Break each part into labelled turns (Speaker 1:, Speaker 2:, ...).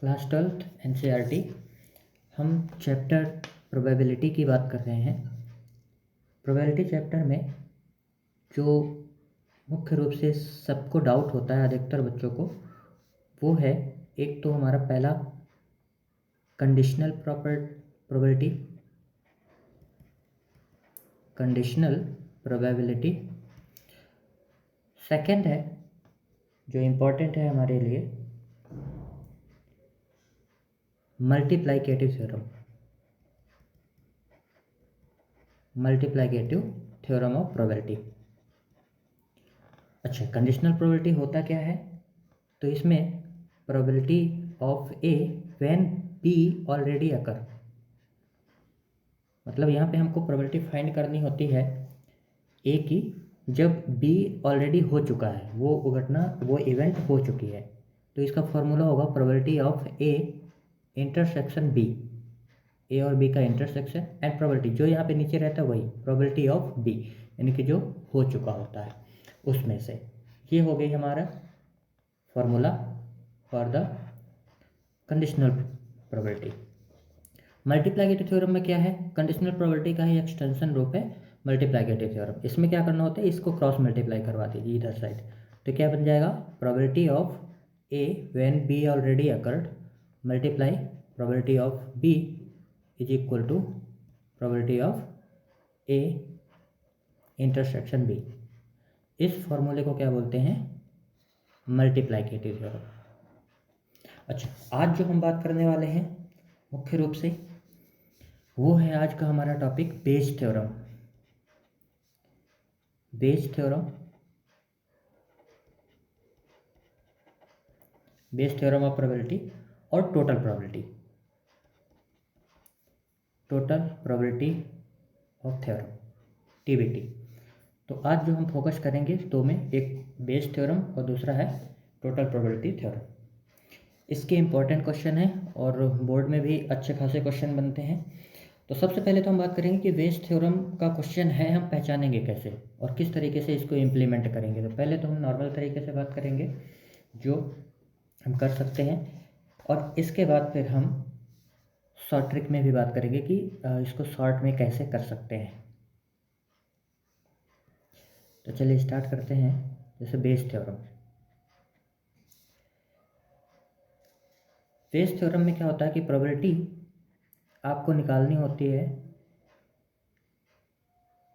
Speaker 1: Class 12th NCERT। हम chapter probability की बात कर रहे हैं। प्रोबेबिलिटी चैप्टर में जो मुख्य रूप से सबको डाउट होता है, अधिकतर बच्चों को, वो है एक तो हमारा पहला conditional probability, conditional probability. Second है जो इम्पोर्टेंट है हमारे लिए, multiplicative theorem, multiplicative theorem of probability. अच्छा, कंडीशनल प्रोबेबिलिटी होता क्या है? तो इसमें probability of A when B already occur, मतलब यहाँ पे हमको प्रोबेबिलिटी फाइंड करनी होती है ए की जब बी ऑलरेडी हो चुका है, वो घटना, वो इवेंट हो चुकी है। तो इसका फॉर्मूला होगा probability of A intersection B, A और बी का इंटरसेक्शन, एंड प्रोबेबिलिटी जो यहाँ पे नीचे रहता है वही प्रोबेबिलिटी ऑफ बी, यानी कि जो हो चुका होता है उसमें से। ये हो गई हमारा formula for the conditional probability. Multiplicative theorem में क्या है? कंडीशनल प्रोबेबिलिटी का ही एक्सटेंशन रूप है मल्टीप्लिकेटिव थ्योरम। इसमें क्या करना होता है, इसको क्रॉस मल्टीप्लाई करवा दीजिए इधर साइड, तो क्या बन जाएगा? Probability of A when B already occurred multiply probability of B is equal to probability of A intersection B. इस फॉर्मूले को क्या बोलते हैं? Multiplicative theorem. अच्छा, आज जो हम बात करने वाले हैं मुख्य रूप से वो है आज का हमारा topic Bayes theorem. Bayes theorem, Bayes theorem of probability और total probability, total probability of theorem, TBT। तो आज जो हम फोकस करेंगे दो में, एक बेस थ्योरम और दूसरा है टोटल प्रोबेबिलिटी थ्योरम। इसके इम्पोर्टेंट क्वेश्चन हैं और बोर्ड में भी अच्छे खासे क्वेश्चन बनते हैं। तो सबसे पहले तो हम बात करेंगे कि बेस थ्योरम का क्वेश्चन है, हम पहचानेंगे कैसे और किस तरीके से इसको इम्प्लीमेंट करेंगे। तो पहले तो हम नॉर्मल तरीके से बात करेंगे जो हम कर सकते हैं, और इसके बाद फिर हम शॉर्ट ट्रिक में भी बात करेंगे कि इसको शॉर्ट में कैसे कर सकते हैं। तो चलिए स्टार्ट करते हैं। जैसे बेस थ्योरम, बेस थ्योरम में क्या होता है कि प्रोबेबिलिटी आपको निकालनी होती है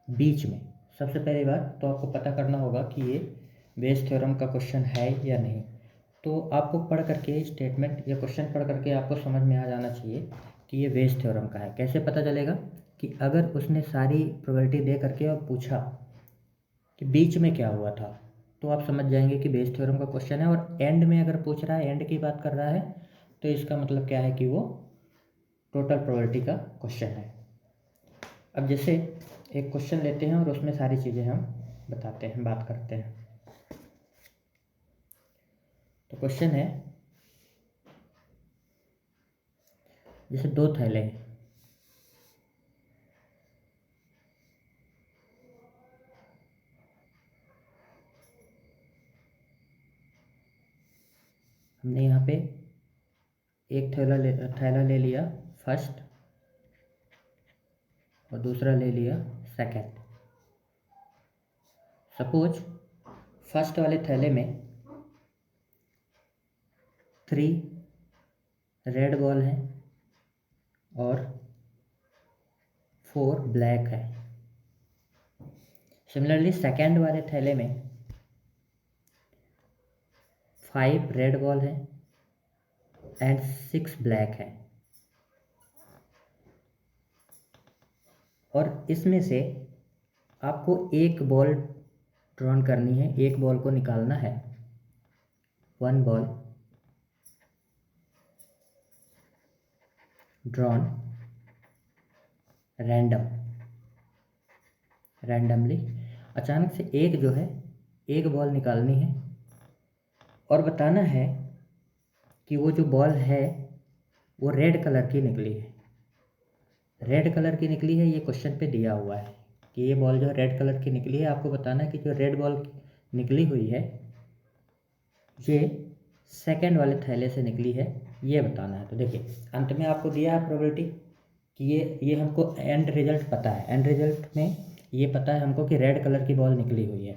Speaker 1: बीच में। सबसे पहली बात तो आपको पता करना होगा कि ये बेस थ्योरम का क्वेश्चन है या नहीं। तो आपको पढ़ करके स्टेटमेंट या क्वेश्चन पढ़ करके आपको समझ में आ जाना चाहिए कि ये बेस थ्योरम का है। कैसे पता चलेगा? कि अगर उसने सारी प्रोबेबिलिटी दे करके और पूछा कि बीच में क्या हुआ था, तो आप समझ जाएंगे कि बेस थ्योरम का क्वेश्चन है। और एंड में अगर पूछ रहा है, एंड की बात कर रहा है, तो इसका मतलब क्या है कि वो टोटल प्रोबेबिलिटी का क्वेश्चन है। अब जैसे एक क्वेश्चन लेते हैं और उसमें सारी चीज़ें हम बताते हैं, बात करते हैं। तो क्वेश्चन है, जैसे दो थैले हैं, हमने यहाँ पे एक थैला ले लिया फर्स्ट और दूसरा ले लिया सेकंड। सपोज फर्स्ट वाले थैले में 3 रेड बॉल हैं और 4 ब्लैक है। सिमिलरली सेकंड वाले थैले में 5 रेड बॉल हैं एंड 6 ब्लैक है। और इसमें से आपको एक बॉल ड्रॉन करनी है, एक बॉल को निकालना है। 1 बॉल ड्रॉन रैंडमली। अचानक से एक जो है, एक बॉल निकालनी है और बताना है कि वो जो बॉल है वो रेड कलर की निकली है। रेड कलर की निकली है, ये क्वेश्चन पे दिया हुआ है कि ये बॉल जो रेड कलर की निकली है। आपको बताना है कि जो रेड बॉल निकली हुई है ये सेकंड वाले थैले से निकली है, ये बताना है। तो देखिए अंत में आपको दिया है प्रोबेबिलिटी कि ये हमको एंड रिजल्ट पता है, एंड रिजल्ट में ये पता है हमको कि रेड कलर की बॉल निकली हुई है,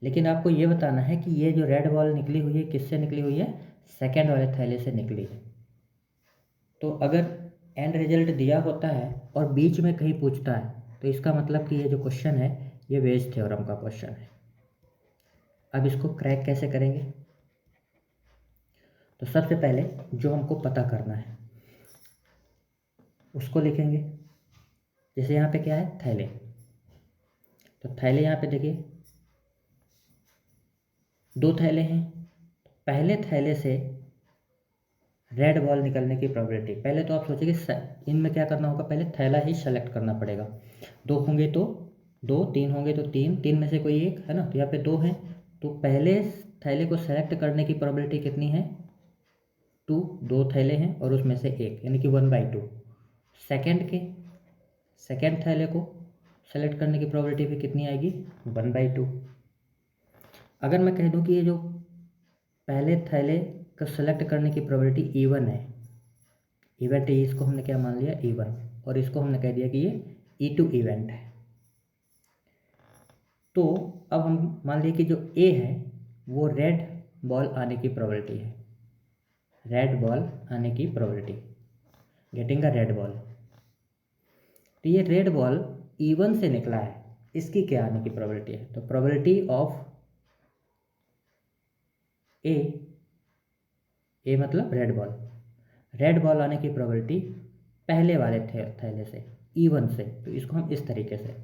Speaker 1: लेकिन आपको ये बताना है कि ये जो रेड बॉल निकली हुई है किससे निकली हुई है, सेकंड वाले थैले से निकली है। तो अगर एंड रिजल्ट दिया होता है और बीच में कहीं पूछता है तो इसका मतलब कि ये जो क्वेश्चन है ये वेज थ्योरम का क्वेश्चन है। अब इसको क्रैक कैसे करेंगे, तो सबसे पहले जो हमको पता करना है उसको लिखेंगे। जैसे यहाँ पे क्या है, थैले, तो थैले यहाँ पे देखिए दो थैले हैं। पहले थैले से रेड बॉल निकलने की प्रोबेबिलिटी, पहले तो आप सोचिए कि इनमें क्या करना होगा, पहले थैला ही सेलेक्ट करना पड़ेगा। दो होंगे तो दो, तीन होंगे तो तीन, तीन में से कोई एक है ना, तो यहाँ पे दो हैं, तो पहले थैले को सेलेक्ट करने की प्रोबेबिलिटी कितनी है, 2, दो थैले हैं और उसमें से एक, यानी कि 1/2। सेकेंड थैले को सेलेक्ट करने की प्रोबेबिलिटी भी कितनी आएगी, 1/2। अगर मैं कह दूं कि ये जो पहले थैले को सेलेक्ट करने की प्रोबेबिलिटी E1 है, इवेंट इसको हमने क्या मान लिया, E1, और इसको हमने कह दिया कि ये E2 इवेंट है। तो अब हम मान लिए कि जो A है वो रेड बॉल आने की प्रोबेबिलिटी है, रेड बॉल आने की probability, getting a red ball. तो ये रेड बॉल E1 से निकला है, इसकी क्या आने की प्रोबेबिलिटी है, तो प्रोबेबिलिटी ऑफ ए मतलब रेड बॉल आने की प्रोबेबिलिटी पहले वाले थैले से E1 से, तो इसको हम इस तरीके से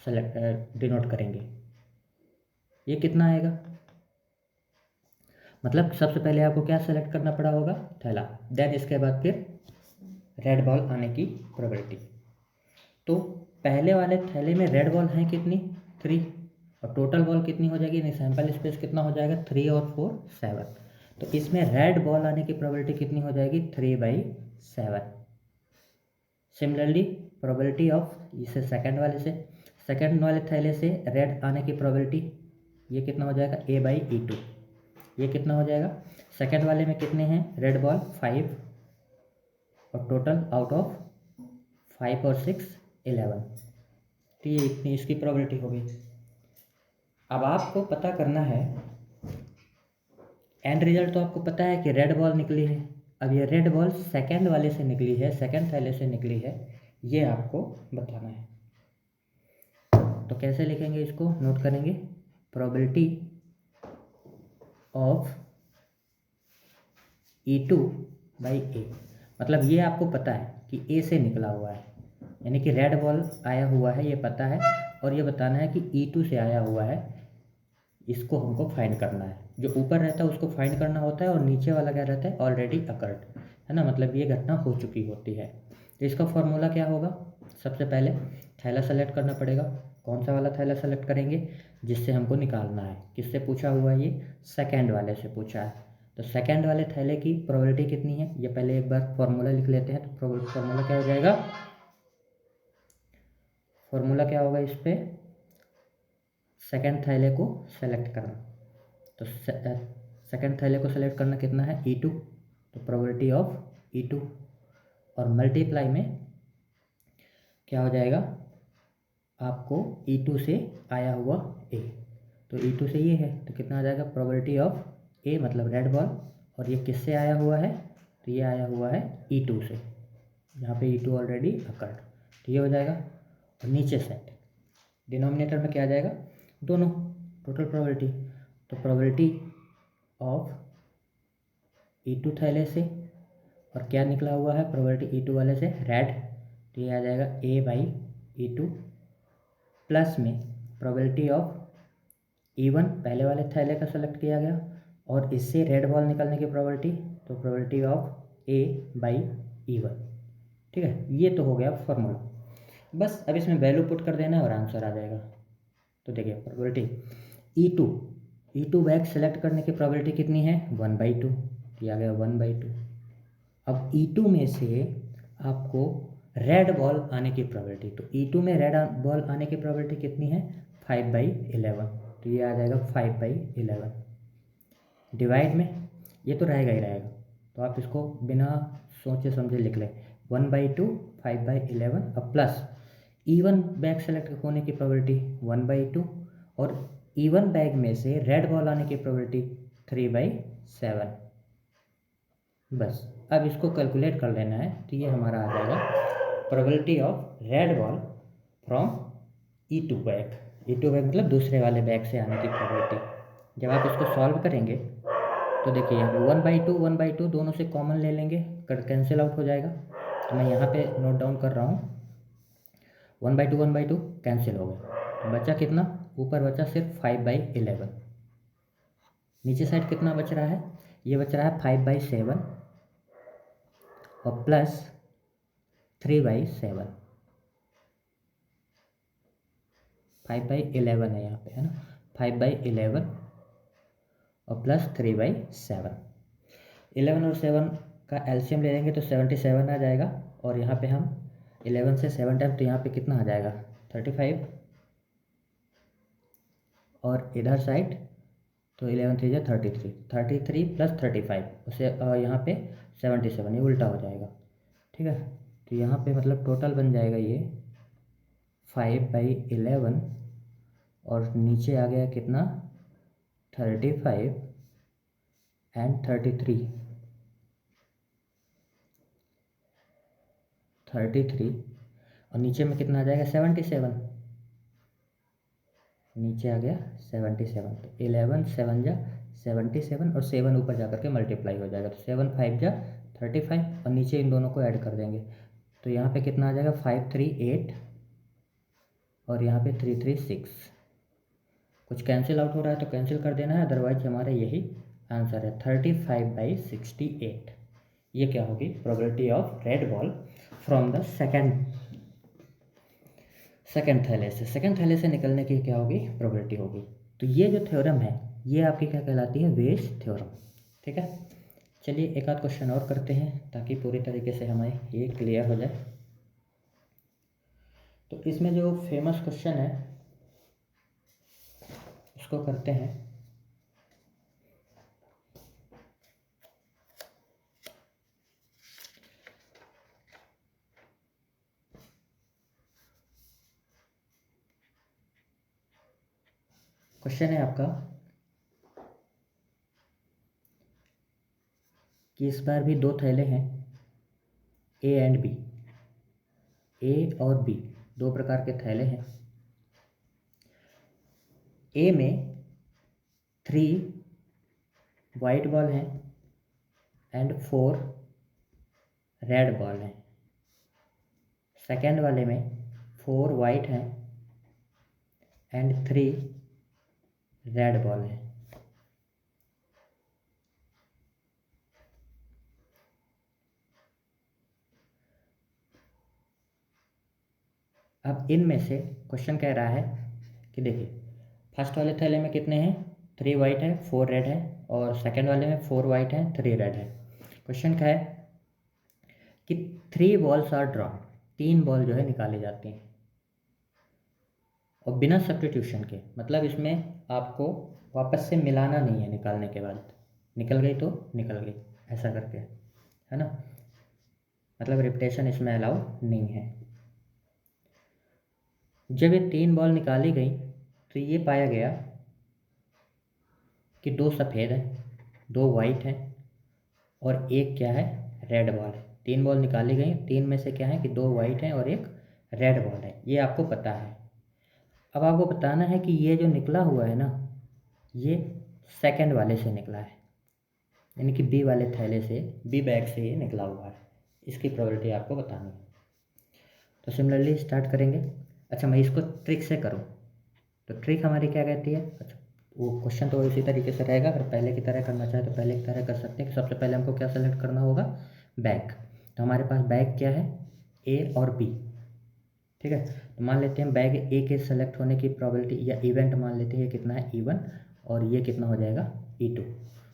Speaker 1: सेलेक्ट डिनोट करेंगे। ये कितना आएगा, मतलब सबसे पहले आपको क्या सेलेक्ट करना पड़ा होगा, थैला, देन इसके बाद फिर रेड बॉल आने की प्रोबेबिलिटी। तो पहले वाले थैले में रेड बॉल हैं कितनी, 3, और टोटल बॉल कितनी हो जाएगी, यानी सैंपल स्पेस कितना हो जाएगा, 3 और 4 7। तो इसमें रेड बॉल आने की प्रोबेबिलिटी कितनी हो जाएगी, 3/7। सिमिलरली प्रोबेबिलिटी ऑफ इसे सेकंड वाले थैले से रेड आने की प्रोबेबिलिटी, ये कितना हो जाएगा, A/E2। ये कितना हो जाएगा, सेकंड वाले में कितने हैं रेड बॉल, 5, और टोटल आउट ऑफ 5 और 6 11। तो ये इतनी इसकी प्रोबेबिलिटी हो गई। अब आपको पता करना है, एंड रिजल्ट तो आपको पता है कि रेड बॉल निकली है। अब ये रेड बॉल सेकंड वाले से निकली है, सेकंड थैले से निकली है, ये आपको बताना है। तो कैसे लिखेंगे इसको, नोट करेंगे, प्रोबेबिलिटी ऑफ E2/A, मतलब ये आपको पता है कि A से निकला हुआ है, यानी कि रेड बॉल आया हुआ है ये पता है, और ये बताना है कि E2 से आया हुआ है, इसको हमको फाइंड करना है। जो ऊपर रहता है उसको फाइंड करना होता है, और नीचे वाला क्या रहता है, ऑलरेडी अकर्ड, है ना, मतलब ये घटना हो चुकी होती है। तो इसका फॉर्मूला क्या होगा, सबसे पहले थैला सेलेक्ट करना पड़ेगा। कौन सा वाला थैला सेलेक्ट करेंगे, जिससे हमको निकालना है, किससे पूछा हुआ है, ये सेकेंड वाले से पूछा है। तो सेकेंड वाले थैले की प्रोबेबिलिटी कितनी है, ये पहले एक बार फॉर्मूला लिख लेते हैं। तो फॉर्मूला क्या हो जाएगा, फॉर्मूला क्या होगा इस पर, सेकेंड थैले को सेलेक्ट करना। तो सेकेंड थैले को सेलेक्ट करना कितना है, E2, तो प्रोबेबिलिटी ऑफ E2, और मल्टीप्लाई में क्या हो जाएगा, आपको E2 से आया हुआ A, तो E2 से ये है, तो कितना आ जाएगा, प्रोबेबिलिटी ऑफ A मतलब रेड बॉल, और ये किससे आया हुआ है, तो ये आया हुआ है E2 से, यहाँ पे E2 ऑलरेडी अकर्ड, तो ये हो जाएगा। और नीचे सेट डिनोमिनेटर में क्या आ जाएगा, दोनों, टोटल प्रोबेबिलिटी, तो प्रोबेबिलिटी ऑफ E2 थैले से, और क्या निकला हुआ है, प्रोबेबिलिटी E2 वाले से रेड, तो ये आ जाएगा A/E2, प्लस में प्रोबेबिलिटी ऑफ E1 पहले वाले थैले का सेलेक्ट किया गया, और इससे रेड बॉल निकलने की प्रोबेबिलिटी, तो प्रोबेबिलिटी ऑफ A/E1। ठीक है, ये तो हो गया फॉर्मूला। बस अब इसमें वैल्यू पुट कर देना है और आंसर आ जाएगा। तो देखिए प्रोबेबिलिटी E2 बैग सेलेक्ट करने की प्रोबेबिलिटी कितनी है, 1/2, किया गया 1/2। अब E2 में से आपको रेड बॉल आने की प्रोबेबिलिटी, तो E2 में रेड बॉल आने की प्रोबेबिलिटी कितनी है, 5/11, तो ये आ जाएगा 5/11। डिवाइड में ये तो रहेगा ही रहेगा, तो आप इसको बिना सोचे समझे लिख लें 1/2 5/11 अब प्लस इवन बैग सेलेक्ट होने की प्रोबेबिलिटी 1/2 और इवन बैग में से रेड बॉल आने की प्रोबेबिलिटी 3/7। बस अब इसको कैलकुलेट कर लेना है, तो ये हमारा आ जाएगा probability of red ball from E2 bag. E2 bag मतलब दूसरे वाले बैग से आने की प्रोबेबिलिटी। जब आप इसको सॉल्व करेंगे तो देखिए यहाँ पे 1/2 दोनों से कॉमन ले लेंगे, कैंसिल आउट हो जाएगा। तो मैं यहाँ पे नोट डाउन कर रहा हूँ 1/2 कैंसिल हो गए, तो बचा कितना, ऊपर बचा सिर्फ 5/11। नीचे साइड कितना बच रहा है, ये बच रहा है 5/7 और प्लस 3/7। 5/11 है यहाँ पे, है ना, 5/11 और प्लस 3/7। 11 और 7 का एलसीएम ले लेंगे तो 77 आ जाएगा, और यहाँ पे हम 11 से 7 टाइम, तो यहाँ पे कितना आ जाएगा 35, और इधर साइड तो 11 3 जा 33 प्लस 35 उसे यहाँ पे 77, ये उल्टा हो जाएगा। ठीक है, तो यहाँ पे मतलब टोटल बन जाएगा ये 5/11 और नीचे आ गया कितना 35 एंड 33 और नीचे में कितना आ जाएगा 77, नीचे आ गया 77, तो 11 7 जा 77 और 7 ऊपर जा करके मल्टीप्लाई हो जाएगा, तो 7 5 जा 35 और नीचे इन दोनों को ऐड कर देंगे, तो यहाँ पे कितना आ जाएगा 538 और यहाँ पे 336। कुछ कैंसिल आउट हो रहा है तो कैंसिल कर देना है, अदरवाइज हमारा यही आंसर है 35/68। ये क्या होगी probability of red ball from the second थैले से निकलने की क्या होगी प्रोबेबिलिटी होगी। तो ये जो थ्योरम है ये आपकी क्या कहलाती है, वेज थ्योरम। ठीक है, चलिए एक आध क्वेश्चन और करते हैं ताकि पूरी तरीके से हमें ये क्लियर हो जाए। तो इसमें जो फेमस क्वेश्चन है उसको करते हैं। क्वेश्चन है आपका कि इस बार भी दो थैले हैं ए एंड बी, ए और बी दो प्रकार के थैले हैं। ए में 3 वाइट बॉल हैं एंड 4 रेड बॉल हैं। सेकेंड वाले में 4 वाइट हैं एंड 3 रेड बॉल हैं। अब इनमें से क्वेश्चन कह रहा है कि देखिए फर्स्ट वाले थैले में कितने हैं 3 वाइट है 4 रेड है, और सेकंड वाले में 4 वाइट है 3 रेड है। क्वेश्चन क्या है कि 3 बॉल्स आर ड्रॉन, 3 बॉल जो है निकाले जाते हैं और बिना सब्स्टिट्यूशन के, मतलब इसमें आपको वापस से मिलाना नहीं है, निकालने के बाद निकल गई तो निकल गई ऐसा करके, है ना, मतलब रिपीटेशन इसमें अलाउ नहीं है। जब ये 3 बॉल निकाली गई तो ये पाया गया कि 2 सफ़ेद हैं 2 वाइट हैं और एक क्या है रेड बॉल है। 3 बॉल निकाली गई, 3 में से क्या है कि 2 वाइट हैं और एक रेड बॉल है, ये आपको पता है। अब आपको बताना है कि ये जो निकला हुआ है ना ये सेकंड वाले से निकला है, यानी कि बी वाले थैले से, बी बैग से ये निकला हुआ है, इसकी प्रोबेबिलिटी आपको बतानी है। तो सिमिलरली स्टार्ट करेंगे। अच्छा मैं इसको ट्रिक से करूँ तो ट्रिक हमारी क्या कहती है, अच्छा वो क्वेश्चन तो इसी तरीके से रहेगा, अगर पहले की तरह करना चाहे तो पहले की तरह कर सकते हैं कि सबसे पहले हमको क्या सेलेक्ट करना होगा बैग। तो हमारे पास बैग क्या है ए और बी। ठीक है, तो मान लेते हैं बैग ए के सेलेक्ट होने की प्रोबेबिलिटी या इवेंट मान लेते हैं कितना है E1 और ये कितना हो जाएगा E2।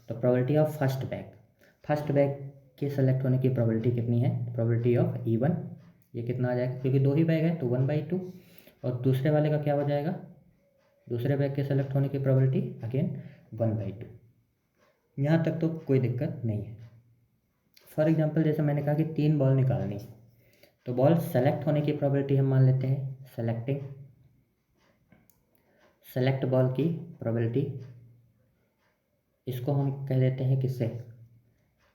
Speaker 1: तो प्रोबेबिलिटी ऑफ फर्स्ट बैग के सेलेक्ट होने की प्रोबेबिलिटी कितनी है, प्रोबेबिलिटी ऑफ E1 ये कितना आ जाएगा, क्योंकि 2 ही बैग है तो 1/2, और दूसरे वाले का क्या हो जाएगा, दूसरे बैग के सेलेक्ट होने की प्रोबेबिलिटी अगेन 1/2। यहाँ तक तो कोई दिक्कत नहीं है। फॉर एग्जांपल जैसे मैंने कहा कि 3 बॉल निकालनी, तो बॉल सेलेक्ट होने की प्रोबेबिलिटी हम मान लेते हैं सेलेक्ट बॉल की प्रोबेबिलिटी, इसको हम कह देते हैं किससे,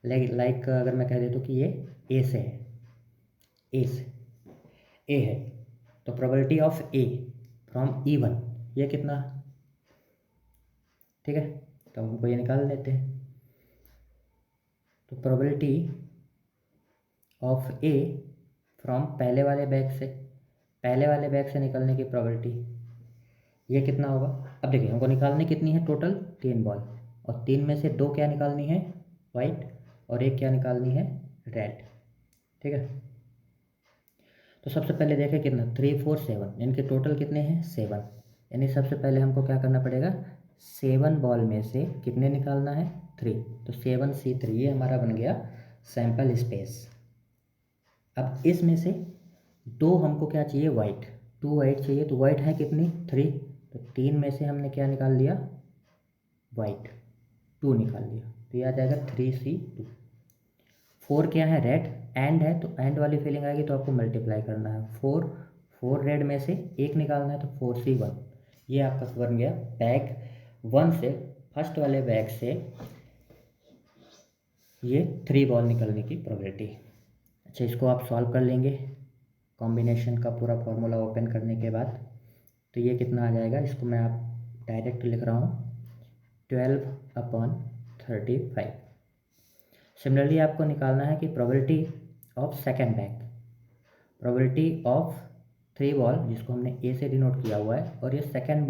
Speaker 1: लाइक अगर मैं कह देता हूँ कि ये ए से है, ए है, तो probability of A from E1 ये कितना, ठीक है, तो हमको ये निकाल लेते हैं। तो प्रोबेबिलिटी ऑफ ए फ्रॉम पहले वाले बैग से निकलने की प्रोबेबिलिटी ये कितना होगा। अब देखिए हमको निकालनी कितनी है, टोटल 3 बॉल, और 3 में से 2 क्या निकालनी है, वाइट, और 1 क्या निकालनी है, रेड, ठीक है। तो सबसे पहले देखें कितना, 3 4 7, इनके टोटल कितने हैं, 7, यानी सबसे पहले हमको क्या करना पड़ेगा, 7 बॉल में से कितने निकालना है, 3, तो 7C3 ये हमारा बन गया सैंपल स्पेस। अब इसमें से 2 हमको क्या चाहिए, वाइट, 2 वाइट चाहिए, तो वाइट है कितनी, 3, तो 3 में से हमने क्या निकाल लिया, वाइट, 2 निकाल लिया, तो ये आ जाएगा 3C2। 4 क्या है, रेड, एंड है, तो एंड वाली फीलिंग आएगी तो आपको मल्टीप्लाई करना है, 4 रेड में से 1 निकालना है, तो 4C1 ये आपका बन गया बैग 1 से, फर्स्ट वाले बैग से ये 3 बॉल निकलने की प्रोबेबिलिटी। अच्छा, इसको आप सॉल्व कर लेंगे कॉम्बिनेशन का पूरा फॉर्मूला ओपन करने के बाद, तो ये कितना आ जाएगा, इसको मैं आप डायरेक्ट लिख रहा हूँ 12/35। सिमिलरली आपको निकालना है कि probability of second bag, probability of 3 ball जिसको हमने ए से डिनोट किया हुआ है, और ये सेकेंड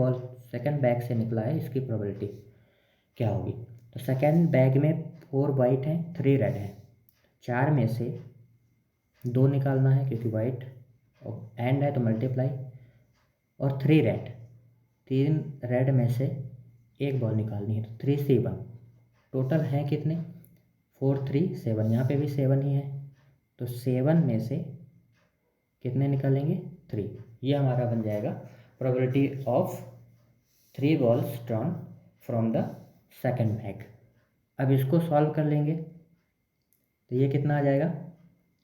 Speaker 1: बैग से निकला है, इसकी प्रोबेबिलिटी क्या होगी। तो सेकेंड बैग में 4 वाइट हैं, 3 रेड हैं, 4 में से 2 निकालना है क्योंकि वाइट और एंड है तो मल्टीप्लाई, और 3 रेड, 3 रेड में से 1 बॉल निकालनी है, तो 3C1 टोटल हैं कितने, 4 3 7, यहाँ पे भी 7 ही है, तो 7 में से कितने निकालेंगे, 3, ये हमारा बन जाएगा probability of 3 balls drawn from the second bag. अब इसको सॉल्व कर लेंगे तो ये कितना आ जाएगा,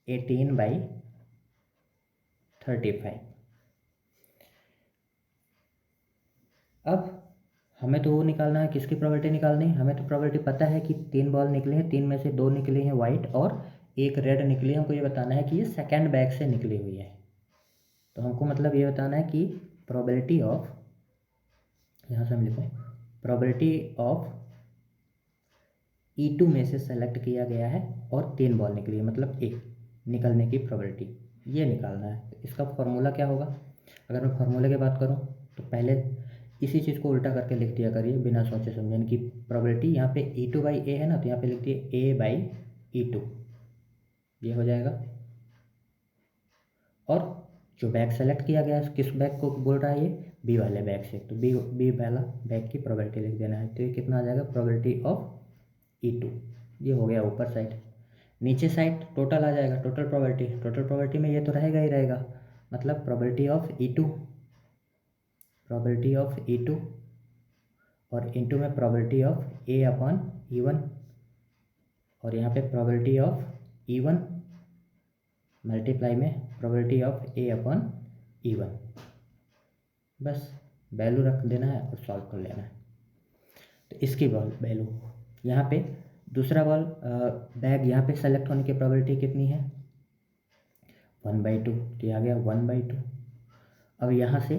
Speaker 1: 18/35। अब हमें तो वो निकालना है, किसकी प्रोबेबिलिटी निकालनी है, हमें तो प्रोबेबिलिटी पता है कि 3 बॉल निकले हैं, 3 में से 2 निकले हैं वाइट और 1 रेड निकली है, हमको ये बताना है कि ये सेकेंड बैग से निकली हुई है। तो हमको मतलब ये बताना है कि प्रोबेबिलिटी ऑफ, यहाँ से हम लिखें प्रोबेबिलिटी ऑफ E2 में से सेलेक्ट किया गया है और 3 बॉल निकली है, मतलब ए निकलने की प्रोबेबिलिटी ये निकालना है। तो इसका फार्मूला क्या होगा, अगर मैं फार्मूले की बात करूँ तो पहले इसी चीज़ को उल्टा करके लिख दिया करिए बिना सोचे समझे, कि प्रोबेबिलिटी यहाँ पे E2/A है ना, तो यहाँ पे लिख दिए A/E2, ये हो जाएगा। और जो बैग सेलेक्ट किया गया है किस बैग को बोल रहा है, ये बी वाले बैग से, तो बी वाला बैग की प्रोबेबिलिटी लिख देना है, तो ये कितना आ जाएगा, प्रोबेबिलिटी ऑफ E2, ये हो गया ऊपर साइड। नीचे साइड टोटल आ जाएगा, टोटल प्रोबेबिलिटी में ये तो रहेगा ही रहेगा, मतलब प्रोबेबिलिटी ऑफ E2 और इनटू में प्रोबेबिलिटी ऑफ A/E1, और यहाँ पे प्रोबेबिलिटी ऑफ E1 मल्टीप्लाई में प्रोबेबिलिटी ऑफ A/E1, बस वैल्यू रख देना है और सॉल्व कर लेना है। तो इसकी वैल्यू यहाँ पे दूसरा बॉल बैग यहाँ पे सेलेक्ट होने की प्रोबेबिलिटी कितनी है, 1/2, तो आ गया 1/2। अब यहाँ से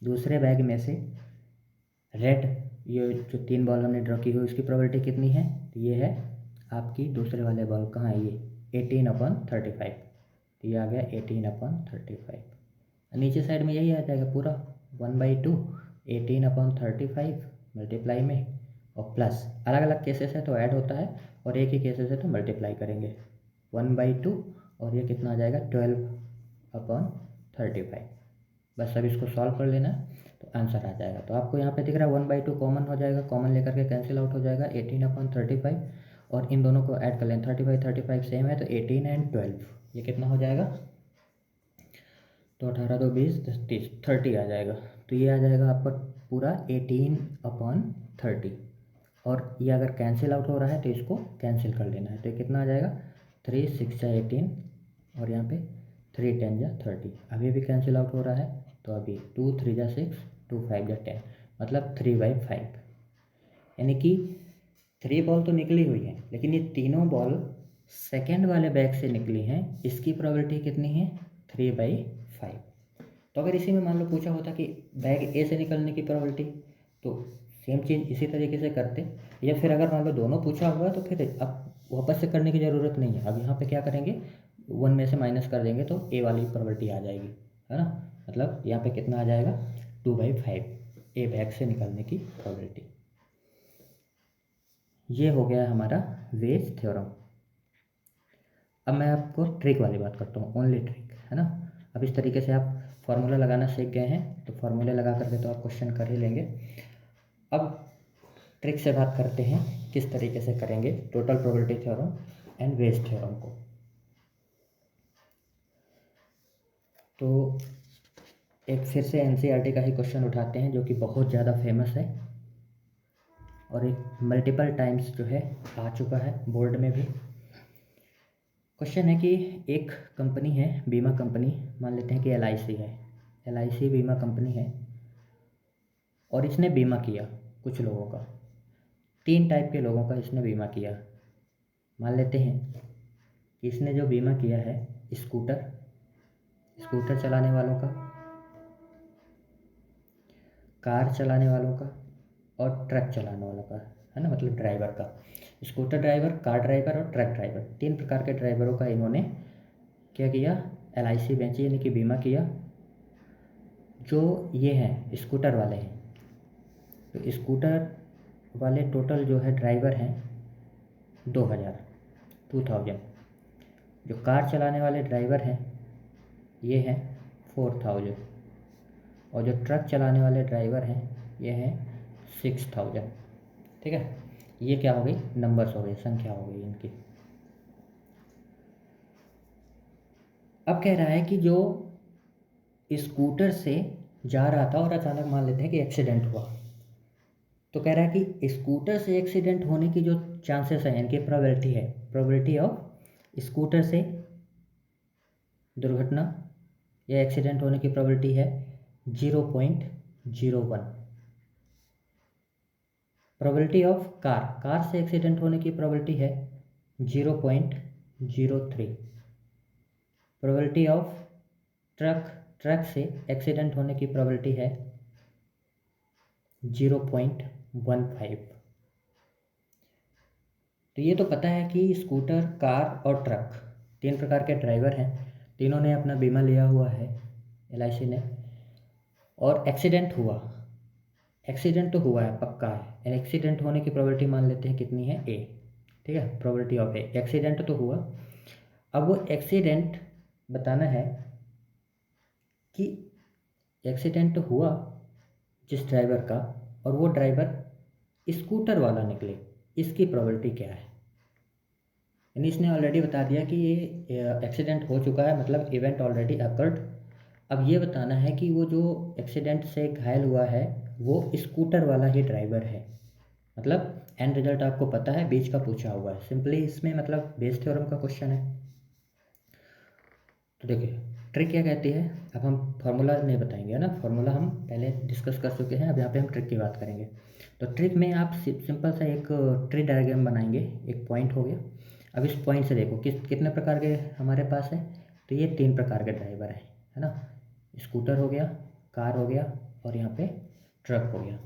Speaker 1: दूसरे बैग में से रेड, ये जो 3 बॉल हमने ड्रॉ की हुई उसकी प्रोबेबिलिटी कितनी है, तो ये है आपकी दूसरे वाले बॉल, कहाँ है ये, 18/35, तो ये आ गया 18/35। नीचे साइड में यही आ जाएगा पूरा 1/2, 18/35 मल्टीप्लाई में, और प्लस अलग अलग केसेस है तो ऐड होता है, और एक ही केसेस है तो मल्टीप्लाई करेंगे, 1/2, और ये कितना आ जाएगा 12/35। बस अब इसको सॉल्व कर लेना तो आंसर आ जाएगा। तो आपको यहाँ पे दिख रहा है 1/2 कॉमन हो जाएगा, कॉमन लेकर के कैंसिल आउट हो जाएगा 18/35, और इन दोनों को ऐड कर लें, 35 सेम है तो 18 एंड 12 ये कितना हो जाएगा, तो 18 2 20 10 30 30 आ जाएगा। तो ये आ जाएगा आपका पूरा 18/30। और ये अगर कैंसिल आउट हो रहा है तो इसको कैंसिल कर लेना है। तो ये कितना आ जाएगा, 3 6 जा 18 और यहाँ पे 3 10 जा 30। अभी भी कैंसिल आउट हो रहा है तो अभी 2 3 जा 6 2 5 जा 10, मतलब 3/5। यानी कि 3 बॉल तो निकली हुई है, लेकिन ये तीनों बॉल सेकेंड वाले बैग से निकली हैं। इसकी प्रोबेबिलिटी कितनी है, 3/5। तो अगर इसी में मान लो पूछा होता कि बैग ए से निकलने की प्रोबेबिलिटी, तो सेम चीज़ इसी तरीके से करते। या फिर अगर मान लो दोनों पूछा हुआ है तो फिर अब वापस से करने की ज़रूरत नहीं है। अब यहाँ पे क्या करेंगे, 1 में से माइनस कर देंगे तो ए वाली प्रोबेबिलिटी आ जाएगी, है ना। मतलब यहाँ पे कितना आ जाएगा, 2/5 ए बैग से निकलने की प्रोबेबिलिटी। ये हो गया हमारा वेज थ्योरम। अब मैं आपको ट्रिक वाली बात करता हूँ, ओनली ट्रिक, है ना। अब इस तरीके से आप फार्मूला लगाना सीख गए हैं, तो फार्मूले लगा करके तो आप क्वेश्चन कर ही लेंगे। अब ट्रिक से बात करते हैं किस तरीके से करेंगे total probability theorem and Bayes theorem को। तो एक फिर से एनसीईआरटी का ही क्वेश्चन उठाते हैं जो कि बहुत ज़्यादा फेमस है और एक मल्टीपल टाइम्स जो है आ चुका है बोर्ड में भी। क्वेश्चन है कि एक कंपनी है, बीमा कंपनी, मान लेते हैं कि LIC है, LIC बीमा कंपनी है और इसने बीमा किया कुछ लोगों का, 3 टाइप के लोगों का इसने बीमा किया। मान लेते हैं कि इसने जो बीमा किया है स्कूटर चलाने वालों का, कार चलाने वालों का और ट्रक चलाने वालों का, है ना, मतलब ड्राइवर का। स्कूटर ड्राइवर, कार ड्राइवर और ट्रक ड्राइवर, 3 प्रकार के ड्राइवरों का इन्होंने क्या किया, LIC बेची, यानी कि बीमा किया। जो ये हैं स्कूटर वाले हैं, तो स्कूटर वाले टोटल जो है ड्राइवर हैं 2000। जो कार चलाने वाले ड्राइवर हैं ये हैं 4000 और जो ट्रक चलाने वाले ड्राइवर हैं ये हैं 6000। ठीक है, ये क्या हो गई, नंबर्स हो गए, संख्या हो गई इनकी। अब कह रहा है कि जो स्कूटर से जा रहा था और अचानक मान लेते हैं कि एक्सीडेंट हुआ, तो कह रहा है कि स्कूटर से एक्सीडेंट होने की जो चांसेस है, इनकी प्रोबेबिलिटी है, प्रोबेबिलिटी ऑफ स्कूटर से दुर्घटना या एक्सीडेंट होने की प्रोबेबिलिटी है 0.01। प्रोबेबिलिटी ऑफ कार से एक्सीडेंट होने की प्रोबेबिलिटी है 0.03। प्रोबेबिलिटी ऑफ ट्रक से एक्सीडेंट होने की प्रोबेबिलिटी है 0.15। तो ये तो पता है कि स्कूटर, कार और ट्रक 3 प्रकार के ड्राइवर हैं, तीनों ने अपना बीमा लिया हुआ है LIC ने, और एक्सीडेंट तो हुआ है, पक्का है। एक्सीडेंट होने की प्रोबेबिलिटी मान लेते हैं कितनी है, A। ठीक है, प्रोबेबिलिटी ऑफ A, एक्सीडेंट तो हुआ। अब वो एक्सीडेंट बताना है कि एक्सीडेंट हुआ जिस ड्राइवर का, और वो ड्राइवर स्कूटर वाला निकले, इसकी प्रोबेबिलिटी क्या है। यानी इसने ऑलरेडी बता दिया कि ये एक्सीडेंट हो चुका है, मतलब इवेंट ऑलरेडी अकर्ड। अब ये बताना है कि वो जो एक्सीडेंट से घायल हुआ है वो स्कूटर वाला ही ड्राइवर है। मतलब एंड रिजल्ट आपको पता है, बीच का पूछा हुआ है, सिंपली इसमें मतलब बेस थ्योरम का क्वेश्चन है। तो देखिए ट्रिक क्या कहती है, अब हम फार्मूला नहीं बताएंगे, है ना, फार्मूला हम पहले डिस्कस कर चुके हैं, अब यहाँ पे हम ट्रिक की बात करेंगे। तो ट्रिक में आप सिंपल सा एक ट्री डायग्राम बनाएंगे, एक पॉइंट हो गया। अब इस पॉइंट से देखो कितने प्रकार के हमारे पास है, तो ये 3 प्रकार के ड्राइवर हैं, है ना। स्कूटर हो गया, कार हो गया और यहाँ पे ट्रक हो गया।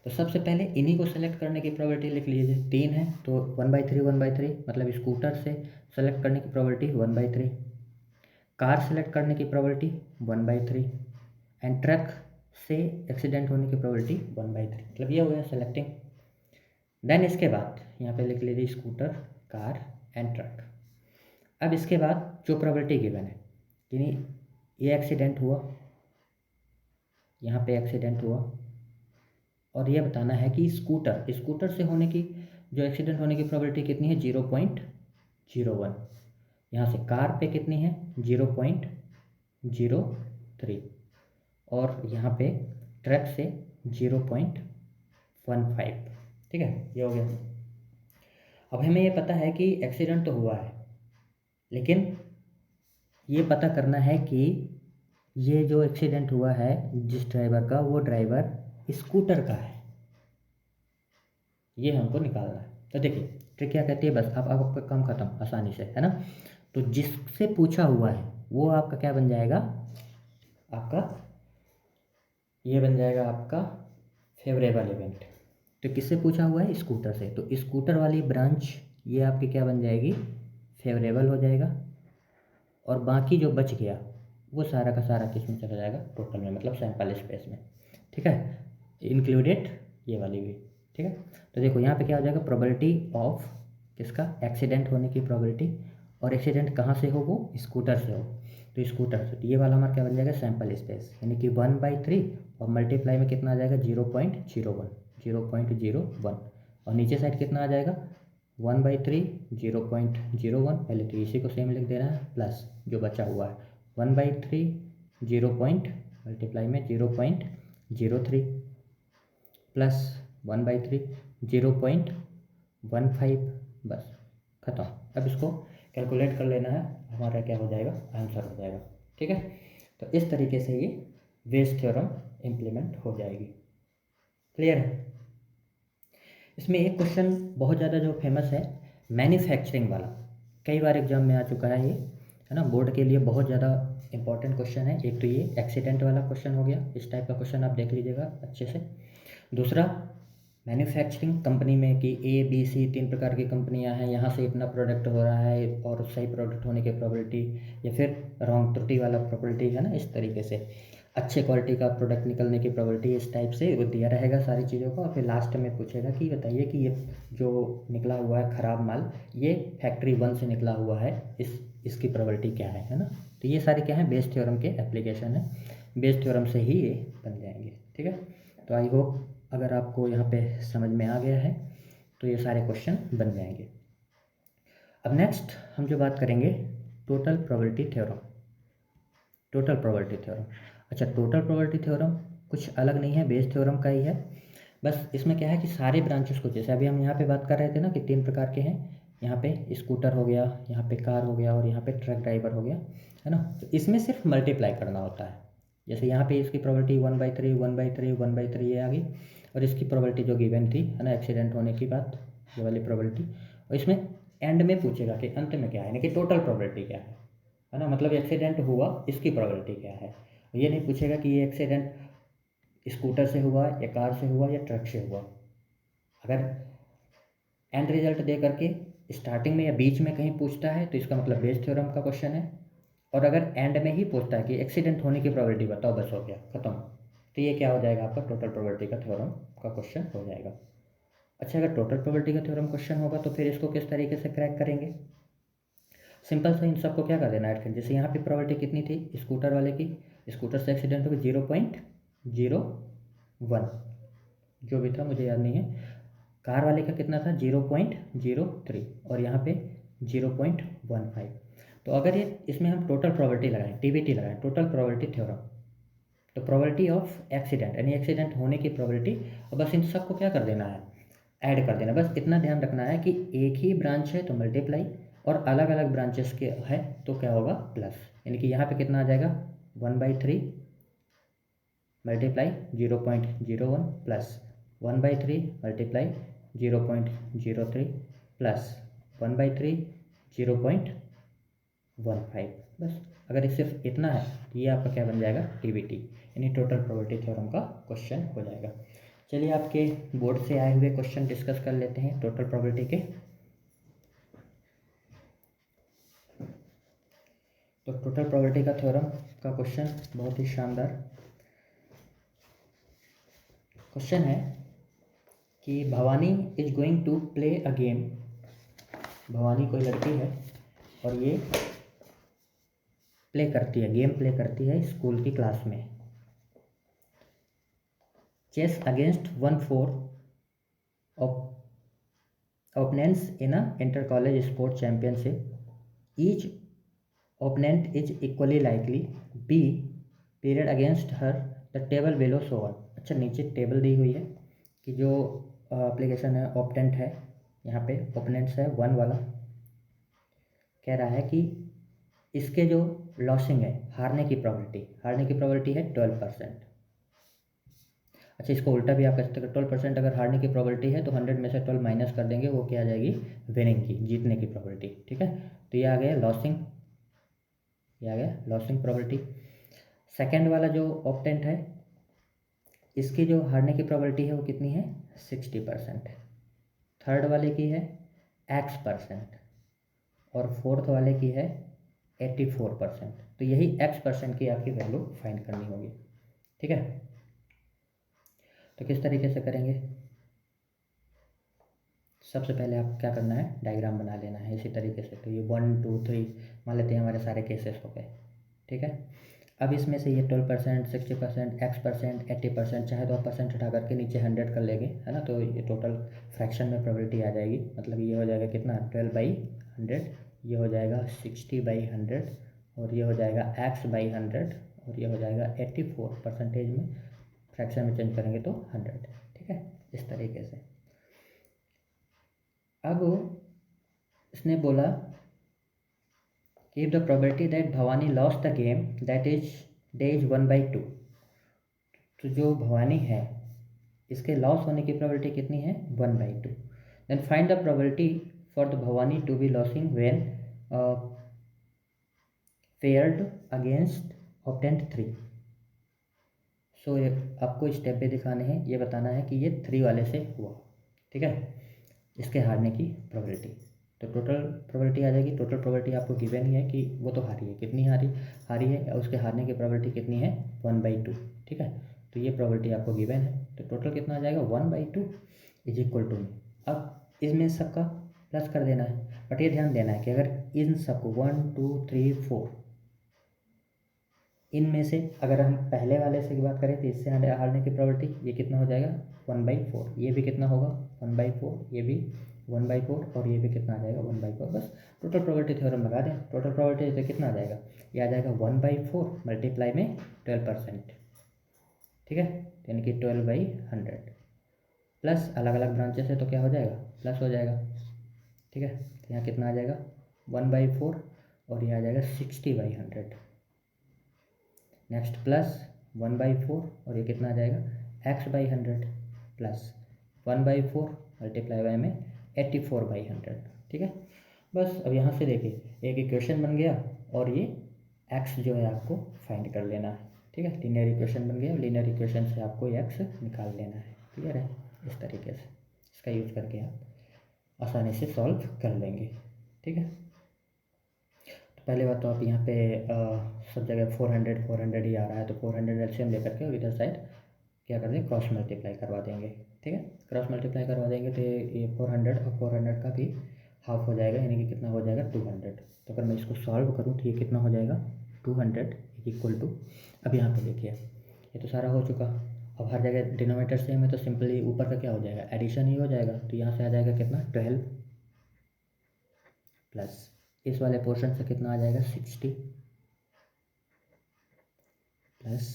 Speaker 1: तो सबसे पहले इन्हीं को सेलेक्ट करने की प्रोबेबिलिटी लिख लीजिए, 3 है तो 1/3 मतलब स्कूटर से सेलेक्ट करने की प्रोबेबिलिटी 1/3, कार सेलेक्ट करने की प्रोबेबिलिटी 1/3 एंड ट्रक से एक्सीडेंट होने की प्रोबेबिलिटी 1/3। मतलब ये हो गया सेलेक्टिंग। देन इसके बाद यहाँ पे लिख लीजिए स्कूटर, कार एंड ट्रक। अब इसके बाद जो प्रोबेबिलिटी गिवन है कि ये एक्सीडेंट हुआ, यहाँ पे एक्सीडेंट हुआ, और ये बताना है कि स्कूटर से होने की, जो एक्सीडेंट होने की प्रोबेबिलिटी कितनी है 0.01। यहाँ से कार पे कितनी है 0.03 और यहाँ पे ट्रक से 0.15। ठीक है, ये हो गया। अब हमें ये पता है कि एक्सीडेंट तो हुआ है, लेकिन ये पता करना है कि ये जो एक्सीडेंट हुआ है जिस ड्राइवर का, वो ड्राइवर स्कूटर का है, ये हमको निकालना है। तो देखिए ट्रिक क्या कहती है, बस अब आपका काम खत्म आसानी से, है ना। तो जिससे पूछा हुआ है वो आपका क्या बन जाएगा, आपका ये बन जाएगा आपका फेवरेबल इवेंट। तो किससे पूछा हुआ है, स्कूटर से, तो स्कूटर वाली ब्रांच ये आपकी क्या बन जाएगी, फेवरेबल हो जाएगा। और बाकी जो बच गया वो सारा का सारा किस में चला जाएगा, टोटल में, मतलब सैंपल स्पेस में, ठीक है, इंक्लूडेड ये वाली भी, ठीक है। तो देखो यहाँ पे क्या हो जाएगा, प्रोबेबिलिटी ऑफ किसका, एक्सीडेंट होने की प्रोबेबिलिटी, और एक्सीडेंट कहाँ से हो, वो स्कूटर से हो, तो स्कूटर से, तो ये वाला हमारा क्या बन जाएगा, सैंपल स्पेस, यानी कि 1/3 और मल्टीप्लाई में कितना आ जाएगा, 0.01, 0.01, और नीचे साइड कितना आ जाएगा, 1/3, 0.01, पहले तो इसी को सेम लिख दे रहा है, प्लस जो बचा हुआ है 1/3, 0 पॉइंट मल्टीप्लाई में 0.03, प्लस 1/3, 0.15, बस खत्म। अब इसको कैलकुलेट कर लेना है, हमारा क्या हो जाएगा, आंसर हो जाएगा, ठीक है। तो इस तरीके से ये वेज थ्योरम इम्प्लीमेंट हो जाएगी। क्लियर है। इसमें एक क्वेश्चन बहुत ज़्यादा जो फेमस है, मैन्युफैक्चरिंग वाला, कई बार एग्जाम में आ चुका है ये, है ना, बोर्ड के लिए बहुत ज़्यादा इंपॉर्टेंट क्वेश्चन है। एक तो ये एक्सीडेंट वाला क्वेश्चन हो गया, इस टाइप का क्वेश्चन आप देख लीजिएगा अच्छे से। दूसरा, मैन्युफैक्चरिंग कंपनी में कि ABC 3 प्रकार की कंपनियां हैं, यहाँ से इतना प्रोडक्ट हो रहा है और सही प्रोडक्ट होने की प्रोबेबिलिटी, या फिर रॉन्ग त्रुटि वाला प्रोबेबिलिटी, है ना, इस तरीके से अच्छे क्वालिटी का प्रोडक्ट निकलने की प्रोबेबिलिटी, इस टाइप से वो दिया रहेगा सारी चीज़ों को। और फिर लास्ट में पूछेगा कि बताइए कि ये जो निकला हुआ है ख़राब माल, ये फैक्ट्री 1 से निकला हुआ है, इसकी प्रोबेबिलिटी क्या है ना। तो ये सारे क्या है, बेस थ्योरम के एप्लीकेशन है, बेस थ्योरम से ही ये बन जाएंगे, ठीक है। तो आई होप अगर आपको यहाँ पे समझ में आ गया है तो ये सारे क्वेश्चन बन जाएंगे। अब नेक्स्ट हम जो बात करेंगे, total probability theorem. Total probability theorem, अच्छा, टोटल प्रोबेबिलिटी थ्योरम कुछ अलग नहीं है, बेस थ्योरम का ही है। बस इसमें क्या है कि सारे ब्रांचेस को, जैसे अभी हम यहाँ पे बात कर रहे थे ना कि 3 प्रकार के हैं, यहाँ पे स्कूटर हो गया, यहाँ पे कार हो गया, और यहाँ पे ट्रक ड्राइवर हो गया, है ना। तो इसमें सिर्फ मल्टीप्लाई करना होता है। जैसे यहाँ पे इसकी प्रोबेबिलिटी 1/3, 1/3, 1/3 ये आ गई, और इसकी प्रोबेबिलिटी जो गिवन थी, है ना, एक्सीडेंट होने की बात, ये वाली प्रोबेबिलिटी, और इसमें एंड में पूछेगा कि अंत में क्या है, यानी कि टोटल प्रोबेबिलिटी क्या है ना, मतलब एक्सीडेंट हुआ इसकी प्रोबेबिलिटी क्या है। ये नहीं पूछेगा कि ये एक्सीडेंट स्कूटर से हुआ या कार से हुआ या ट्रक से हुआ। अगर एंड रिजल्ट दे करके स्टार्टिंग में या बीच में कहीं पूछता है तो इसका मतलब बेस थ्योरम का क्वेश्चन है, और अगर एंड में ही पूछता है कि एक्सीडेंट होने की प्रोबेबिलिटी बताओ, बस हो गया खत्म, तो ये क्या हो जाएगा, आपका टोटल प्रोबेबिलिटी का थ्योरम का क्वेश्चन हो जाएगा। अच्छा, अगर टोटल प्रोबेबिलिटी का थ्योरम क्वेश्चन होगा तो फिर इसको किस तरीके से क्रैक करेंगे, सिंपल सा इन सबको क्या कर देना है, जैसे यहाँ पे प्रोबेबिलिटी कितनी थी स्कूटर वाले की, स्कूटर से एक्सीडेंट हो गया 0.01, जो भी था मुझे याद नहीं है। कार वाले का कितना था, 0.03, और यहाँ पे 0.15। तो अगर ये इसमें हम टोटल प्रोबेबिलिटी लगाएं, TBT लगाएं, टोटल प्रोबेबिलिटी थ्योरम, तो प्रोबेबिलिटी ऑफ एक्सीडेंट यानी एक्सीडेंट होने की प्रोबेबिलिटी, और बस इन सबको क्या कर देना है, ऐड कर देना। बस इतना ध्यान रखना है कि एक ही ब्रांच है तो मल्टीप्लाई, और अलग अलग ब्रांचेस के है तो क्या होगा, प्लस, यानी कि यहाँ पे कितना आ जाएगा, 1/3 मल्टीप्लाई 0.01 प्लस 1/3 मल्टीप्लाई 0.03 प्लस 1/3 0.15। बस अगर ये सिर्फ इतना है तो ये आपका क्या बन जाएगा, TBT, यानी टोटल प्रोबेबिलिटी थ्योरम का क्वेश्चन हो जाएगा। चलिए आपके बोर्ड से आए हुए क्वेश्चन डिस्कस कर लेते हैं टोटल प्रोबेबिलिटी के। तो टोटल प्रोबेबिलिटी का थ्योरम का क्वेश्चन बहुत ही शानदार क्वेश्चन है कि Bhavani is going to play a game. Bhavani कोई लड़की है और ये प्ले करती है, गेम प्ले करती है स्कूल की क्लास में, chess against 1/4 opponents in a inter-college sport championship. Each opponent is equally likely be pitted against her. The table below shown। अच्छा, नीचे टेबल दी हुई है कि जो एप्लीकेशन है, ऑप्टेंट है, यहाँ पे ओपोनेंट्स है 1 वाला, कह रहा है कि इसके जो लॉसिंग है, हारने की प्रोबेबिलिटी है 12%। अच्छा, इसको उल्टा भी आप कह सकते हो, 12% अगर हारने की प्रोबेबिलिटी है तो 100 में से 12 माइनस कर देंगे, वो क्या आ जाएगी, विनिंग की, जीतने की प्रोबेबिलिटी। ठीक है, तो ये आ गया लॉसिंग प्रोबेबिलिटी। सेकेंड वाला जो ऑप्टेंट है, इसकी जो हारने की प्रोबेबिलिटी है वो कितनी है, 60%। थर्ड वाले की है X%, और फोर्थ वाले की है 84%। तो यही X% की आपकी वैल्यू फाइंड करनी होगी। ठीक है, तो किस तरीके से करेंगे, सबसे पहले आप क्या करना है, डायग्राम बना लेना है इसी तरीके से। तो ये 1 2 3 मान लेते हैं हमारे सारे केसेस हो गए। ठीक है, अब इसमें से ये 12%, 60%, X%, 80%, चाहे तो आप परसेंट हटा करके नीचे 100 कर लेंगे, है ना, तो ये टोटल फ्रैक्शन में प्रोबेबिलिटी आ जाएगी। मतलब ये हो जाएगा कितना, 12/100, ये हो जाएगा 60/100, और ये हो जाएगा X/100, और ये हो जाएगा 84% में फ्रैक्शन में चेंज करेंगे तो 100। ठीक है, इस तरीके से। अब इसने बोला कि if the probability that Bhavani lost the game that is day is 1/2, तो जो भवानी है इसके लॉस होने की प्रोबेबिलिटी कितनी है, 1/2। Then find the probability for the Bhavani to be losing when paired against opponent 3। So आपको स्टेप पे दिखाने हैं, ये बताना है कि ये 3 वाले से हुआ। ठीक है, इसके हारने की प्रोबेबिलिटी, तो टोटल प्रोबेबिलिटी आ जाएगी। टोटल प्रोबेबिलिटी आपको गिवन ही है कि वो तो हारी है, कितनी हारी है, और उसके हारने की प्रोबेबिलिटी कितनी है, 1/2। ठीक है, तो ये प्रोबेबिलिटी आपको गिवन है, तो टोटल कितना आ जाएगा, 1/2 इज इक्वल टू में। अब इसमें सबका प्लस कर देना है, बट ये ध्यान देना है कि अगर इन सबको 1 2 3 4 इनमें से अगर हम पहले वाले से की बात करें तो इससे हारने की प्रोबेबिलिटी ये कितना हो जाएगा, 1/4। ये भी कितना होगा, 1/4, ये भी 1/4, और ये भी कितना आ जाएगा, 1/4। बस टोटल प्रोबेबिलिटी थ्योरम लगा दें, टोटल प्रोबेबिलिटी तो कितना आ जाएगा, ये आ जाएगा 1/4 मल्टीप्लाई में 12%। ठीक है, यानी कि 12/100, प्लस अलग अलग ब्रांचेस है तो क्या हो जाएगा, प्लस हो जाएगा। ठीक है, तो यहाँ कितना आ जाएगा, 1/4, और ये आ जाएगा 60/100। नेक्स्ट प्लस 1/4, और ये कितना आ जाएगा, X/100, प्लस 1/4 मल्टीप्लाई बाय में 84/100। ठीक है, बस अब यहाँ से देखिए एक इक्वेशन बन गया, और ये X जो है आपको फाइंड कर लेना है। ठीक है, लीनियर इक्वेशन बन गया, लीनियर इक्वेशन से आपको X निकाल लेना है। क्लियर है, इस तरीके से इसका यूज़ करके आप आसानी से सॉल्व कर लेंगे। ठीक है, पहले बात तो आप यहाँ पे सब जगह 400 ही आ रहा है, तो 400 एलसीएम लेकर के और इधर साइड क्या कर दें, क्रॉस मल्टीप्लाई करवा देंगे। ठीक है, क्रॉस मल्टीप्लाई करवा देंगे तो ये 400 और 400 का भी हाफ हो जाएगा, यानी कि कितना हो जाएगा, 200। तो अगर मैं इसको सॉल्व करूँ तो ये कितना हो जाएगा, 200 इक्वल टू, अब यहाँ पे देखिए ये तो सारा हो चुका। अब हर जगह डिनोमीटर सेम है तो सिंपली ऊपर का क्या हो जाएगा, एडिशन ही हो जाएगा। तो यहाँ से आ जाएगा कितना, 12, प्लस इस वाले पोर्शन से कितना आ जाएगा, 60, प्लस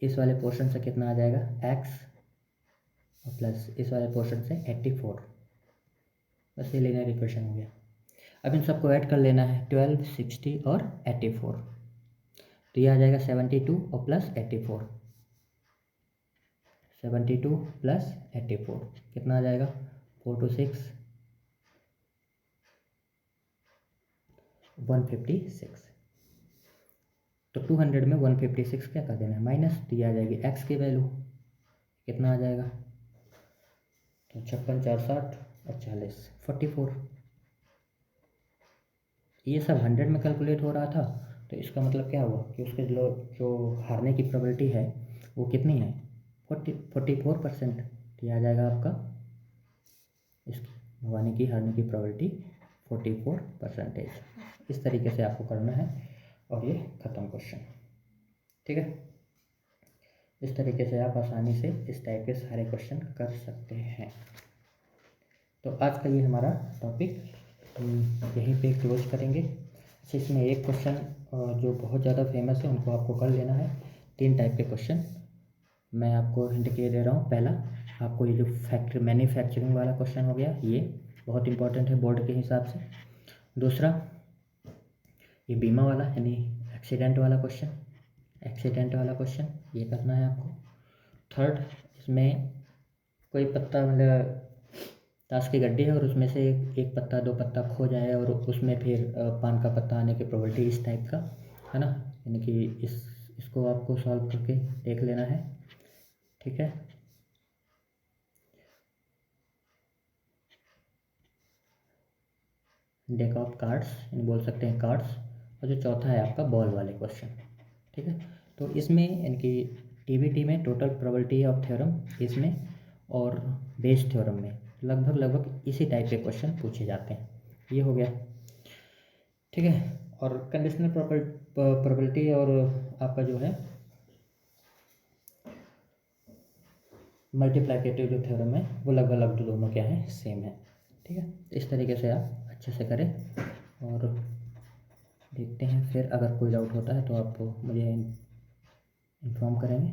Speaker 1: इस वाले पोर्शन से कितना आ जाएगा, X, और प्लस इस वाले पोर्शन से 84। बस ये लीनियर इक्वेशन हो गया। अब इन सबको ऐड कर लेना है, 12, 60 और 84, तो ये आ जाएगा 72 और प्लस 84, 72 प्लस 84 कितना आ जाएगा, 4 2 6 156। तो 200 में 156 क्या कर देना है, माइनस, तो ये आ जाएगी X की वैल्यू, कितना आ जाएगा, तो 56 4 60 और 40 44। ये सब 100 में कैलकुलेट हो रहा था, तो इसका मतलब क्या हुआ कि उसके जो हारने की प्रोबेबिलिटी है वो कितनी है, 44%। तो ये आ जाएगा आपका इसकी भवानी की हारने की प्रोबेबिलिटी 44%। इस तरीके से आपको करना है, और ये ख़त्म क्वेश्चन। ठीक है, इस तरीके से आप आसानी से इस टाइप के सारे क्वेश्चन कर सकते हैं। तो आज का ये हमारा टॉपिक यहीं पे क्लोज करेंगे। अच्छा, इसमें एक क्वेश्चन जो बहुत ज़्यादा फेमस है उनको आपको कर लेना है। 3 टाइप के क्वेश्चन मैं आपको हिंट किए दे रहा हूँ। पहला, आपको ये जो फैक्ट्री मैन्युफैक्चरिंग वाला क्वेश्चन हो गया, ये बहुत इंपॉर्टेंट है बोर्ड के हिसाब से। दूसरा ये बीमा वाला यानी एक्सीडेंट वाला क्वेश्चन ये करना है आपको। थर्ड, इसमें कोई पत्ता मतलब ताश की गड्डी है और उसमें से एक पत्ता 2 पत्ता खो जाए और उसमें फिर पान का पत्ता आने की प्रोबेबिलिटी इस टाइप का है ना, यानी कि इसको आपको सॉल्व करके देख लेना है। ठीक है, डेक ऑफ कार्ड्स यानी बोल सकते हैं कार्ड्स। और जो चौथा है आपका बॉल वाले क्वेश्चन। ठीक है, तो इसमें यानी कि टीबीटी में टोटल प्रोबेबिलिटी ऑफ थ्योरम इसमें और बेस थ्योरम में लगभग इसी टाइप के क्वेश्चन पूछे जाते हैं। ये हो गया। ठीक है, और कंडीशनल प्रोबेबिलिटी और आपका जो है मल्टीप्लिकेटिव जो थ्योरम है वो लगभग दोनों क्या है, सेम है। ठीक है, इस तरीके से आप अच्छे से करें और देखते हैं। फिर अगर कोई डाउट होता है तो आप मुझे इन्फॉर्म करेंगे,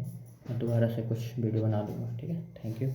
Speaker 1: मैं दोबारा से कुछ वीडियो बना दूँगा। ठीक है, थैंक यू।